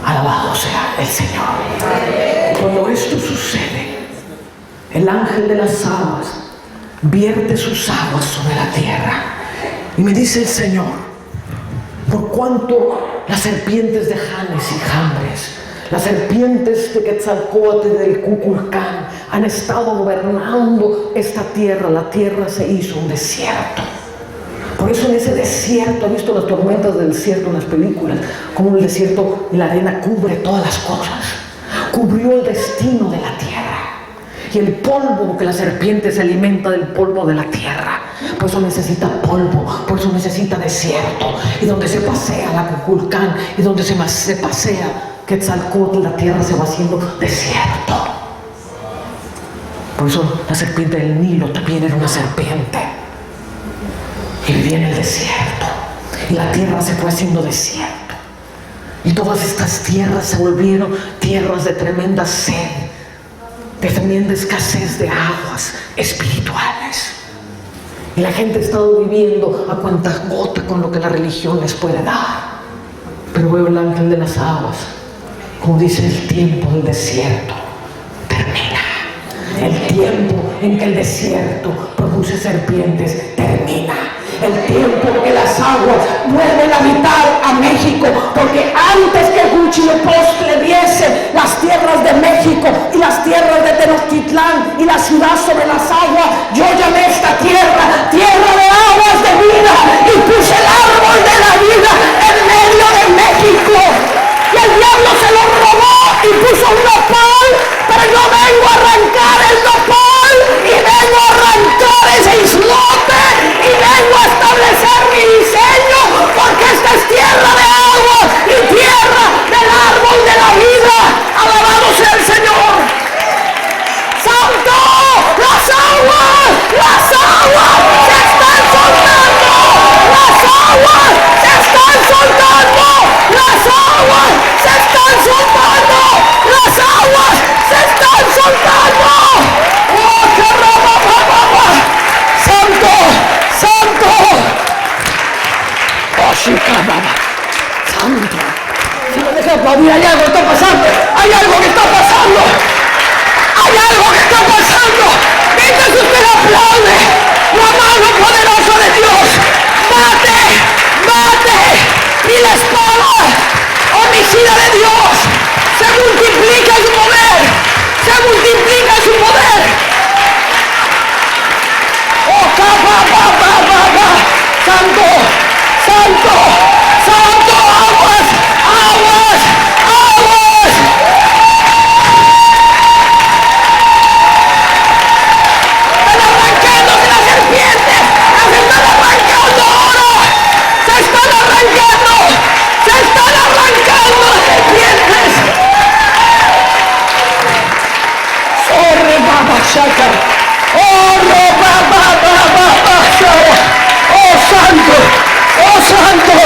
S1: Alabado sea el Señor. Cuando esto sucede, el ángel de las aguas vierte sus aguas sobre la tierra. Y me dice el Señor, por cuanto las serpientes de Janes y Jambres, las serpientes de Quetzalcóatl y del Kukulcán han estado gobernando esta tierra, la tierra se hizo un desierto. Por eso en ese desierto, ¿ha visto las tormentas del desierto en las películas? Como el desierto y la arena cubre todas las cosas. Cubrió el destino de la tierra. Y el polvo, porque la serpiente se alimenta del polvo de la tierra. Por eso necesita polvo, por eso necesita desierto. Y donde se pasea la Kukulcán y donde se pasea Quetzalcóatl, la tierra se va haciendo desierto. Por eso la serpiente del Nilo también era una serpiente. Y vivía en el desierto. Y la tierra se fue haciendo desierto. Y todas estas tierras se volvieron tierras de tremenda sed, de tremenda escasez de aguas espirituales. Y la gente ha estado viviendo a cuenta gota con lo que la religión les puede dar. Pero veo el ángel de las aguas, como dice, el tiempo del desierto termina. El tiempo en que el desierto produce serpientes termina. El tiempo en que las aguas vuelven a habitar a México, porque antes que Huitzilopochtli diese las tierras de México y las tierras de Tenochtitlán y la ciudad sobre las aguas, yo llamé esta tierra tierra de aguas de vida y puse el árbol de la vida en medio de México. Y el diablo se lo robó y puso un nopal, pero yo vengo a arrancar el nopal y vengo a arrancar ese islote y vengo a establecer mi diseño, porque esta es tierra de agua y tierra del árbol de la vida. Alabado sea el Señor. ¡Santo! ¡Las aguas! ¡Las aguas se están soltando! ¡Las aguas se están soltando! ¡Las aguas se están soltando! ¡Las aguas se están soltando! ¡Oh, qué rama! ¡Santo! ¡Santo! ¡Oh, chica! ¡Santo! Si me deja aplaudir, hay algo que está pasando. ¡Hay algo que está pasando! ¡Hay algo que está pasando! Mientras usted aplaude, la mano poderosa de Dios bate, bate, y la espada homicida de Dios se multiplica en su poder, se multiplica en su poder. ¡Oh, santo, santo, santo! ¡Aguas, aguas, aguas! ¡Están arrancándose las serpientes! ¡Las están arrancando ahora! ¡Se están arrancando! ¡Se están arrancando las serpientes! ¡Sorre, baba, shaka! ¡Oh, baba, baba, baba, shaka! ¡Oh, santo! ¡Oh, santo!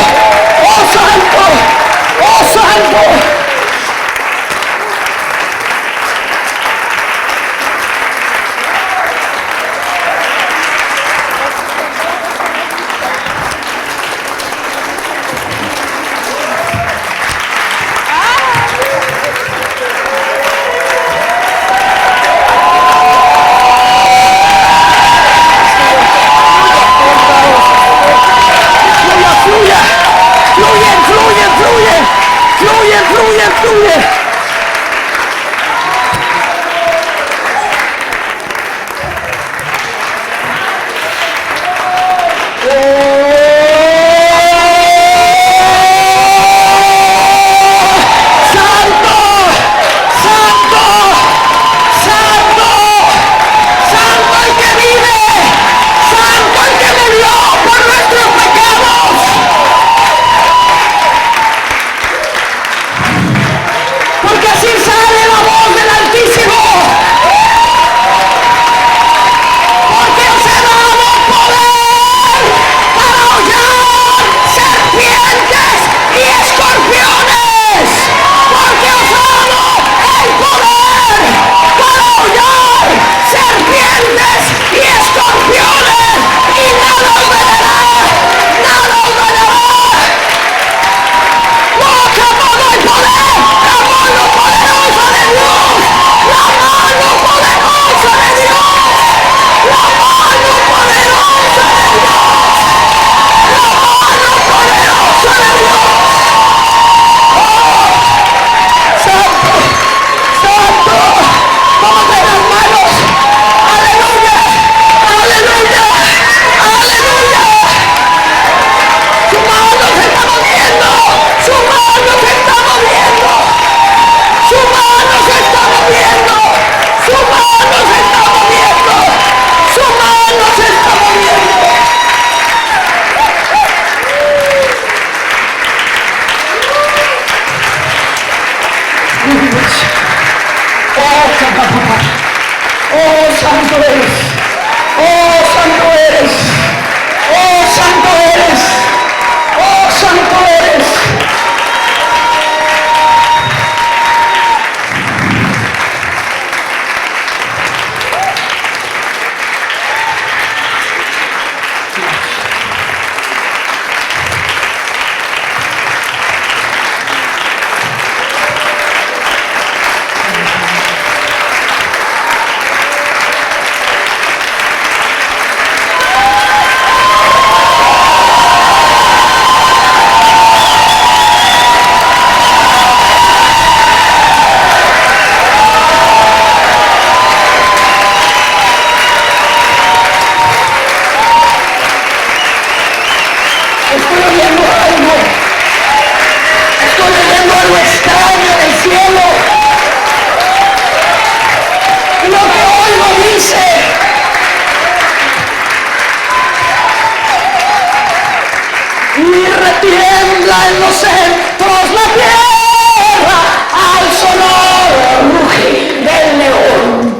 S1: tiembla en los centros la tierra al sonoro rugir del león.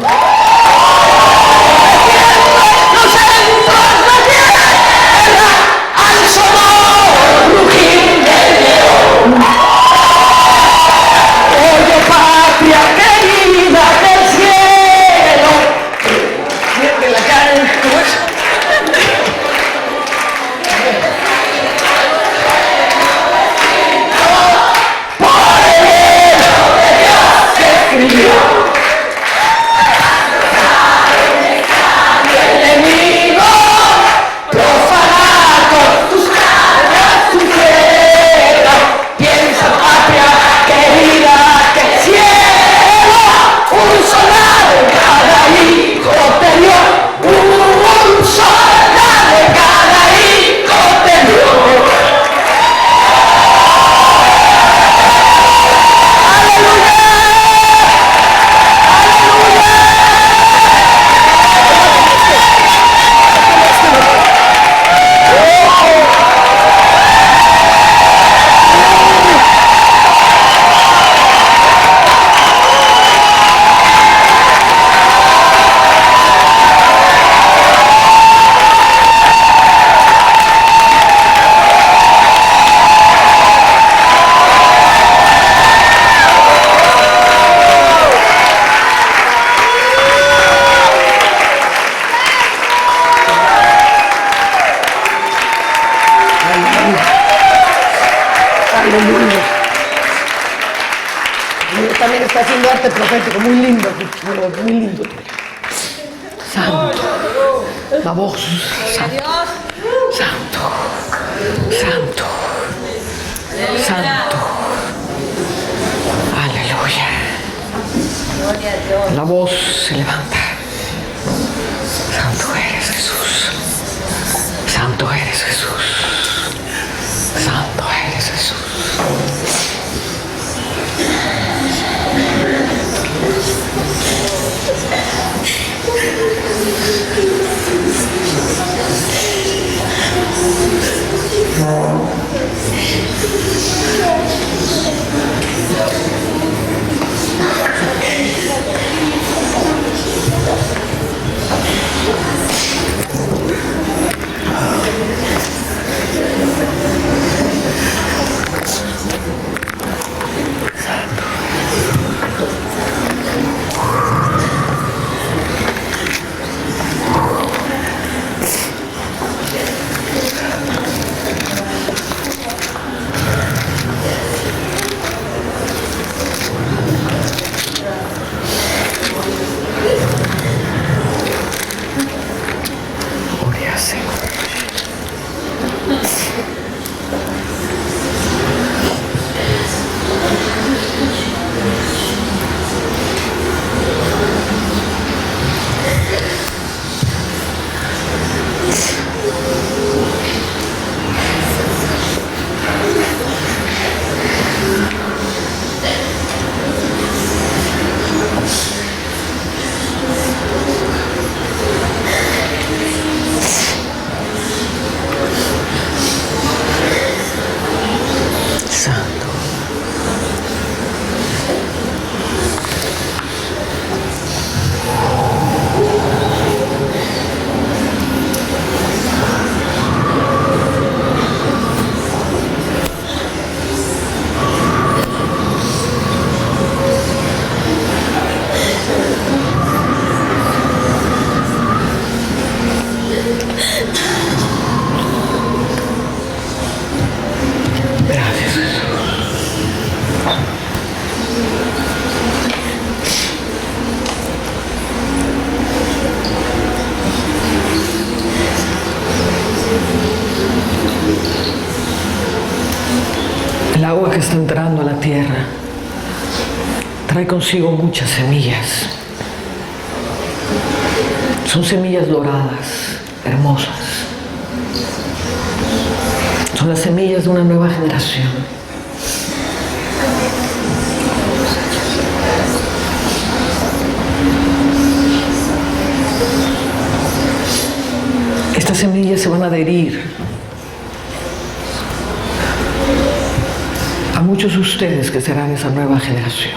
S1: Tiembla en los centros la tierra al sonoro rugir del león. Oye, patria querida del cielo. De la cara, ¿cómo es? También está haciendo arte profético, muy lindo, muy lindo. Santo, la voz, santo, santo, santo, santo. Aleluya. La voz se levanta. Santo eres Jesús. Santo eres Jesús. Santo eres Jesús. El agua que está entrando a la tierra trae consigo muchas semillas. Son semillas doradas, hermosas. Son las semillas de una nueva generación. Estas semillas se van a adherir a muchos de ustedes que serán esa nueva generación.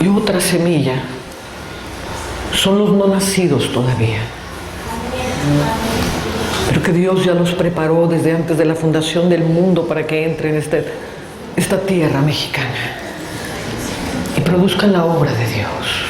S1: Y otra semilla son los no nacidos todavía, pero que Dios ya los preparó desde antes de la fundación del mundo para que entren en esta tierra mexicana y produzcan la obra de Dios.